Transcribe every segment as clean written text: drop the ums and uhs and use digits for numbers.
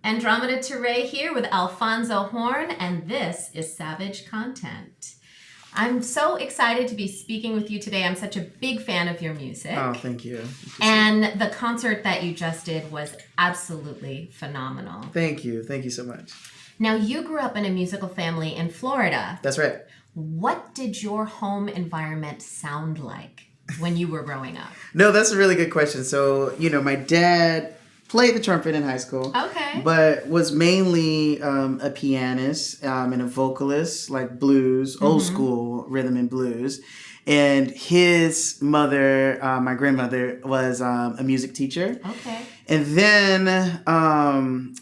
Andromeda Turre here with Alphonso Horne, and this is Savage Content. I'm so excited to be speaking with you today. I'm such a big fan of your music. Oh, thank you. And the concert that you just did was absolutely phenomenal. Thank you. Thank you so much. Now, you grew up in a musical family in Florida. That's right. What did your home environment sound like when you were growing up? No, that's a really good question. So, my dad played the trumpet in high school. Okay. But was mainly a pianist and a vocalist, like blues, old school rhythm and blues. And his mother, my grandmother, was a music teacher. Okay. And then on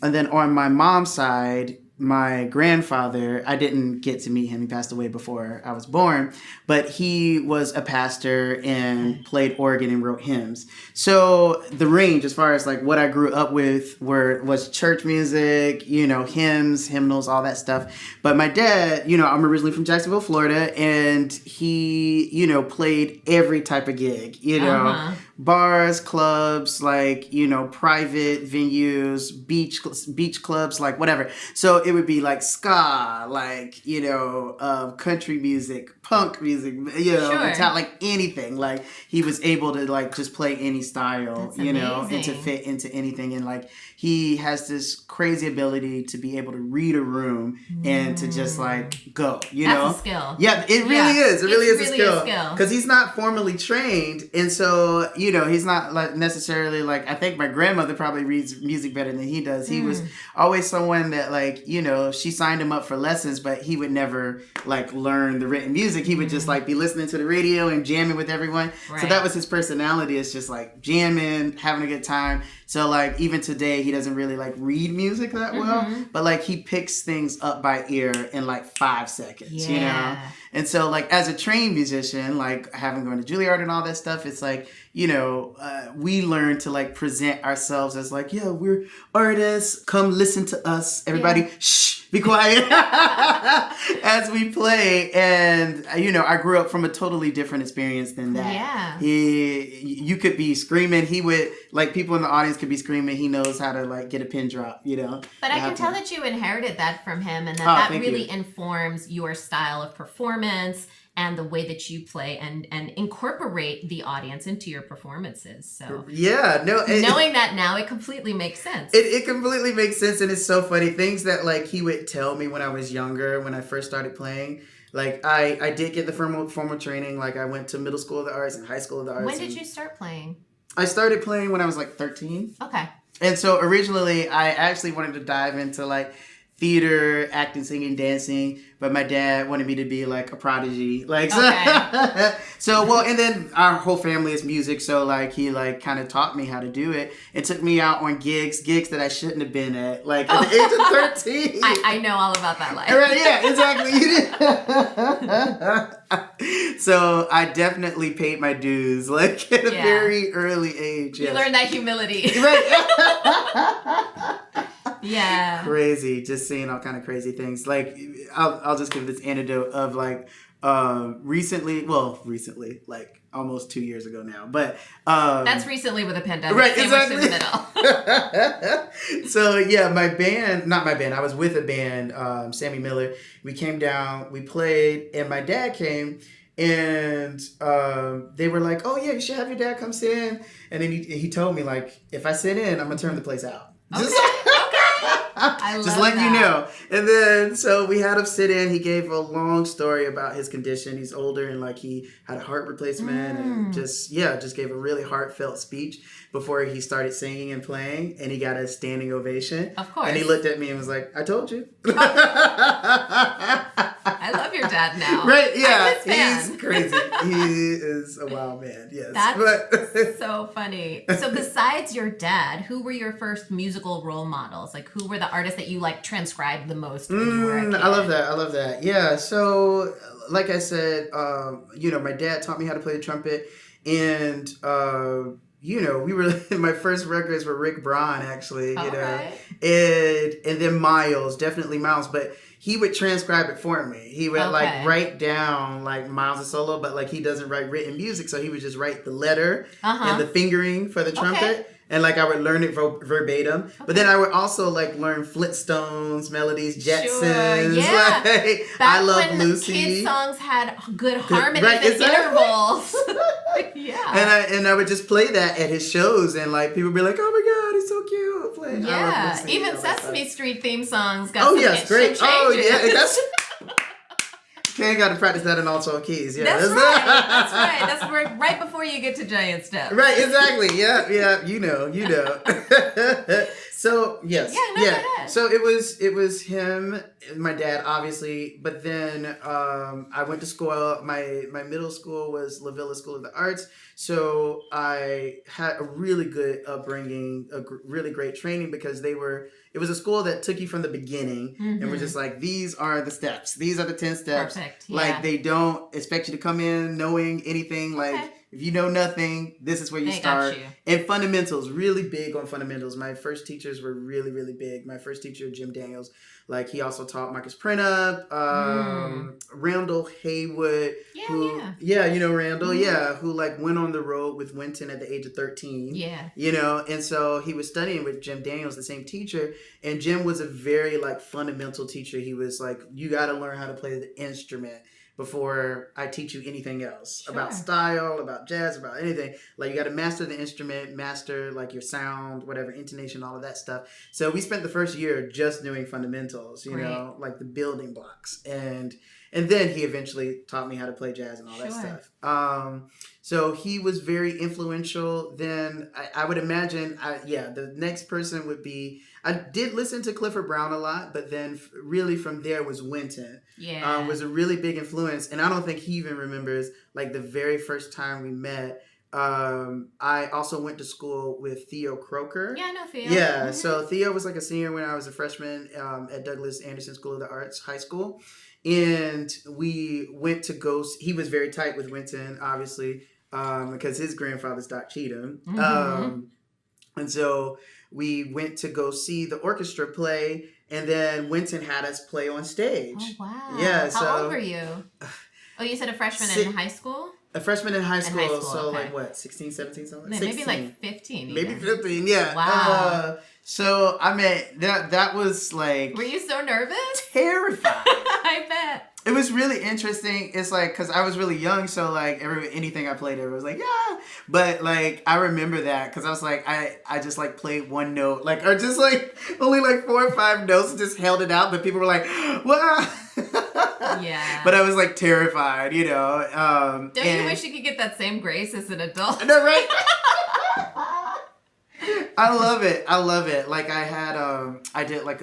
my mom's side, my grandfather, I didn't get to meet him. He passed away before I was born, but he was a pastor and played organ and wrote hymns. So the range, as far as like what I grew up with, was church music, hymns, hymnals, all that stuff. But my dad, I'm originally from Jacksonville, Florida, and he, played every type of gig, bars, clubs, like, private venues, beach clubs, like whatever. So it would be like ska, like, country music, punk music, Sure. like anything. Like he was able to like just play any style, That's and to fit into anything. And like he has this crazy ability to be able to read a room and to just like go, That's a skill. Yeah, it really is. It really is a skill. Because he's not formally trained. And so, he's not like necessarily like, I think my grandmother probably reads music better than he does. He was always someone that like, she signed him up for lessons, but he would never like learn the written music. He would just like be listening to the radio and jamming with everyone. Right. So that was his personality. It's just like jamming, having a good time. So like even today, he doesn't really like read music that well, but like he picks things up by ear in like 5 seconds, And so like as a trained musician, like having gone to Juilliard and all that stuff, it's like, we learn to like present ourselves as like, yeah, we're artists. Come listen to us. Everybody, shh, be quiet as we play. And, I grew up from a totally different experience than that. Yeah. You could be screaming. He would, like people in the audience could be screaming. He knows how to like get a pin drop, But I can tell that you inherited that from him and that really informs your style of performance and the way that you play and incorporate the audience into your performances. So knowing that now, it completely makes sense. It completely makes sense, and it's so funny. Things that like he would tell me when I was younger, when I first started playing. Like I did get the formal training. Like I went to middle school of the arts and high school of the arts. When did you start playing? I started playing when I was like 13. Okay. And so originally I actually wanted to dive into like theater, acting, singing, dancing, but my dad wanted me to be like a prodigy. Like, okay. And then our whole family is music. So like he like kind of taught me how to do it and took me out on gigs that I shouldn't have been at. Like at the age of 13. I know all about that life. Right, yeah, exactly. So I definitely paid my dues like at a very early age. You learned that humility. Right. Yeah. Crazy. Just seeing all kind of crazy things. Like, I'll just give this anecdote of like, recently, like almost 2 years ago now, but, that's recently with a pandemic. Right, exactly. In the middle. So yeah, I was with a band, Sammy Miller. We came down, we played, and my dad came. And they were like, oh yeah, you should have your dad come sit in. And then he told me like, if I sit in, I'm gonna turn the place out. Okay. Just letting you know. And then, so we had him sit in. He gave a long story about his condition. He's older and like he had a heart replacement and just gave a really heartfelt speech before he started singing and playing. And he got a standing ovation. Of course. And he looked at me and was like, I told you. I love your dad now. Right, yeah. He's crazy. He is a wild man, yes. That's so funny. So besides your dad, who were your first musical role models? Like who were the artists that you like transcribed the most when you were a kid? I love that. Yeah, so like I said, my dad taught me how to play the trumpet and we were my first records were Rick Braun actually, Right. and then definitely Miles, but he would transcribe it for me. He would like write down like Miles' solo, but like he doesn't write written music, so he would just write the letter and the fingering for the trumpet. And like I would learn it verbatim, Okay. but then I would also like learn Flintstones melodies, Jetsons. Sure, yeah. Like, Back I Love when Lucy. Kid songs had good harmonies right, and exactly. intervals. Yeah. And I would just play that at his shows, and like people would be like, "Oh my God, he's so cute!" Playing, Yeah, Lucy, even Sesame Street theme songs got some yes, great. some Oh changes. yeah, that's. Okay, got to practice that in all 12 keys. Yeah, That's right. That's right before you get to Giant Steps. Right, exactly. Yeah. You know. So yes, Go ahead. So it was him, my dad, obviously. But then I went to school. My middle school was La Villa School of the Arts. So I had a really good upbringing, really great training because it was a school that took you from the beginning and was just like, these are the steps. These are the 10 steps. Perfect. Yeah. Like they don't expect you to come in knowing anything. Like if you know nothing, this is where you start. Got you. And fundamentals, really big on fundamentals. My first teachers were really, really big. My first teacher, Jim Daniels, like he also taught Marcus Prennup, Randall Haywood, you know Randall, who like went on the road with Winton at the age of 13. Yeah. You know, and so he was studying with Jim Daniels, the same teacher, and Jim was a very like fundamental teacher. He was like, you got to learn how to play the instrument before I teach you anything else about style, about jazz, about anything. Like you got to master the instrument, master like your sound, whatever, intonation, all of that stuff. So we spent the first year just doing fundamentals, you know, like the building blocks. And then he eventually taught me how to play jazz and all that stuff. So he was very influential. Then I would imagine, the next person would be, I did listen to Clifford Brown a lot, but then really from there was Winton. Yeah. Was a really big influence. And I don't think he even remembers like the very first time we met. I also went to school with Theo Croker. Yeah, I know Theo. Yeah, so Theo was like a senior when I was a freshman at Douglas Anderson School of the Arts High School. And we went to he was very tight with Winton, obviously, because his grandfather's Doc Cheatham. And so we went to go see the orchestra play, and then Winton had us play on stage. Oh, wow. Yeah. How old were you? Oh, you said a freshman in high school? A freshman in high school, so okay. like what, 16, 17, something? Maybe like 15. Maybe 15, yeah. Wow. So, I mean, that was like... Were you so nervous? Terrified. I bet. It was really interesting. It's like, because I was really young, so like anything I played, everyone was like, yeah. But like, I remember that because I was like, I just like played one note, like, or just like only like 4 or 5 notes, just held it out. But people were like, wow. Yeah. But I was like terrified, you know. Don't you wish you could get that same grace as an adult? No, right? I love it. Like I had, I did like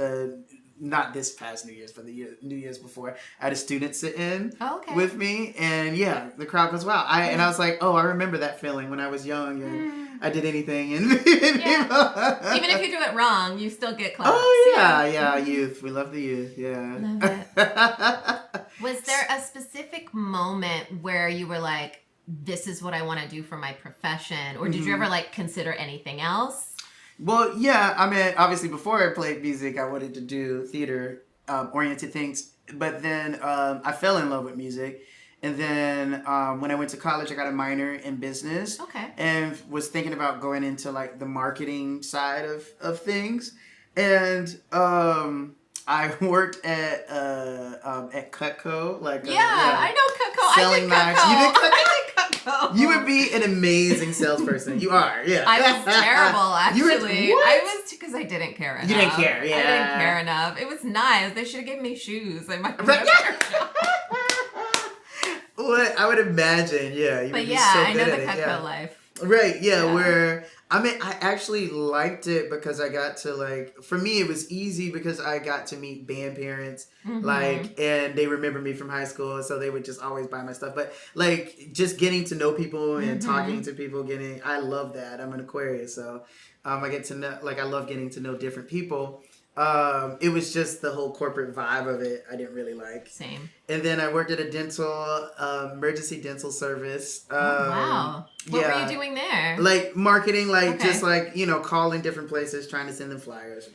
not this past New Year's, but the New Year's before, I had a student sit in with me, and yeah, the crowd goes, wow. And I was like, oh, I remember that feeling when I was young and I did anything. And even if you do it wrong, you still get claps. Oh, yeah, youth. We love the youth, yeah. Love it. Was there a specific moment where you were like, this is what I want to do for my profession? Or did you ever like consider anything else? Well, yeah, I mean, obviously before I played music, I wanted to do theater oriented things. But then I fell in love with music. And then when I went to college, I got a minor in business. Okay. And was thinking about going into like the marketing side of things. And I worked at Cutco. I know Cutco. Selling knives. You did Cutco? You would be an amazing salesperson. You are, yeah. I was terrible, actually. What? I was because I didn't care enough. You didn't care, yeah. I didn't care enough. It was nice. They should have given me shoes. I might have What? I would imagine, yeah. You but would be so I know good the at Cutco life. Right, yeah, where... I mean, I actually liked it because I got to like, for me, it was easy because I got to meet band parents, like, and they remember me from high school, so they would just always buy my stuff. But like, just getting to know people and talking to people, I love that. I'm an Aquarius, so I get to know, like, I love getting to know different people. It was just the whole corporate vibe of it I didn't really like. Same. And then I worked at a emergency dental service. Wow. What were you doing there? Like marketing, just like, you know, calling different places, trying to send them flyers,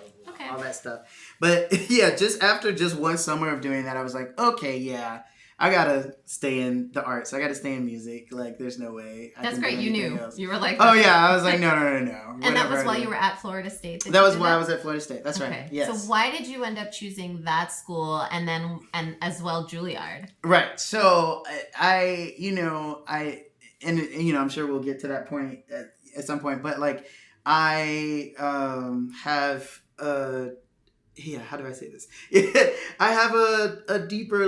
all that stuff. But yeah, just after just one summer of doing that, I was like, okay, yeah, I gotta stay in the arts. I gotta stay in music. Like, there's no way. That's great. You knew. Else. You were like, oh yeah. I was like, no. And that was while you were at Florida State. That was while I was at Florida State. That's right. Yes. So why did you end up choosing that school and as well Juilliard? Right. So I'm sure we'll get to that point at some point. But like, I have how do I say this? I have a deeper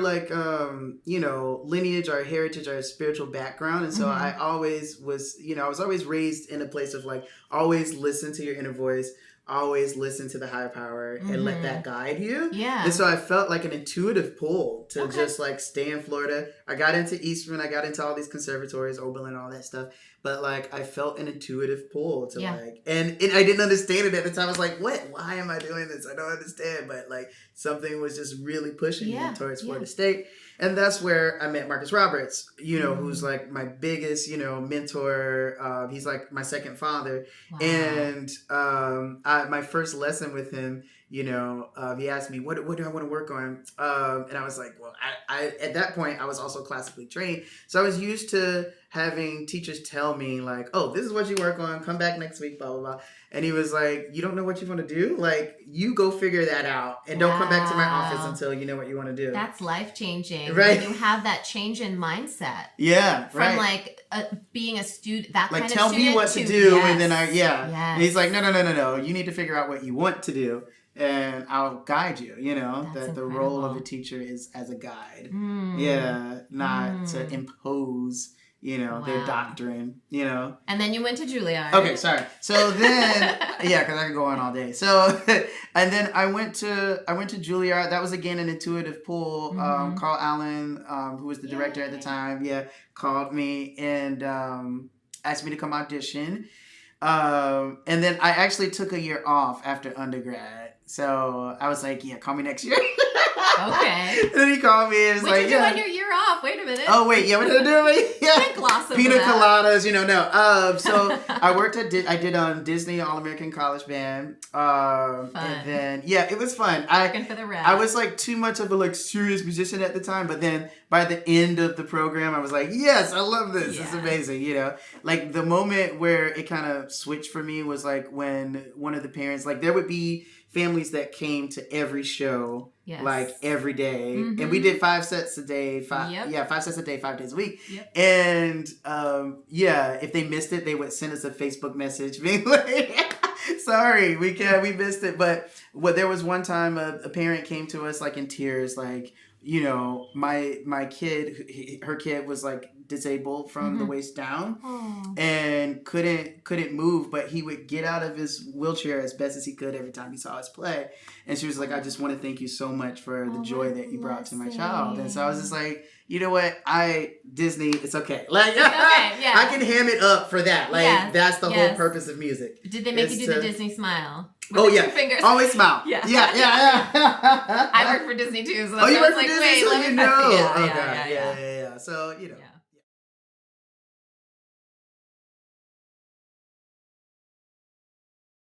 lineage or heritage or spiritual background, and so I always was I was always raised in a place of like always listen to your inner voice, always listen to the higher power and let that guide you. Yeah. And so I felt like an intuitive pull to just like stay in Florida. I got into Eastern, I got into all these conservatories, Oberlin, all that stuff. But like I felt an intuitive pull to and I didn't understand it at the time. I was like, what? Why am I doing this? I don't understand. But like something was just really pushing me towards Florida State. And that's where I met Marcus Roberts, who's like my biggest, mentor. He's like my second father. Wow. And my first lesson with him, he asked me, what do I want to work on? And I was like, well, I at that point, I was also classically trained. So I was used to having teachers tell me like, oh, this is what you work on. Come back next week, blah, blah, blah. And he was like, you don't know what you want to do? Like, you go figure that out and don't come back to my office until you know what you want to do. That's life-changing. Right. When you have that change in mindset. Yeah, From like being a student, that like, kind of student. Like, tell me what to do. And then And he's like, no. You need to figure out what you want to do. And I'll guide you, that the role of a teacher is as a guide. Not to impose, their doctrine, And then you went to Juilliard. Okay, sorry. So then, because I could go on all day. So, and then I went to Juilliard. That was again an intuitive pull. Carl Allen, who was the director at the time, called me and asked me to come audition. And then I actually took a year off after undergrad. So I was like, call me next year. Okay. And then he called me and was What'd you do on your year off? Wait a minute. Oh, wait. What did I do? Can't gloss over Pina that. coladas, no. So I worked I did Disney All-American College Band. Fun. And then, it was fun. Working for the rep. I was like too much of a like serious musician at the time. But then by the end of the program, I was like, yes, I love this. It's amazing, Like the moment where it kind of switched for me was like when one of the parents, like there would be families that came to every show, like every day. And we did 5 sets a day, 5 sets a day, 5 days a week. Yep. And if they missed it, they would send us a Facebook message being like, sorry, we missed it. But there was one time a parent came to us like in tears, like, my kid, her kid was like disabled from the waist down and couldn't move, but he would get out of his wheelchair as best as he could every time he saw us play. And she was like, I just want to thank you so much for the joy that you brought to my child. And so I was just like, you know what? Disney, it's okay. Like, I can ham it up for that. Like, that's the whole purpose of music. Did they make you do the Disney smile? Fingers. Always smile. Yeah. I work for Disney too, so you I was work like, for Disney, wait, so let me Yeah. So, Yeah.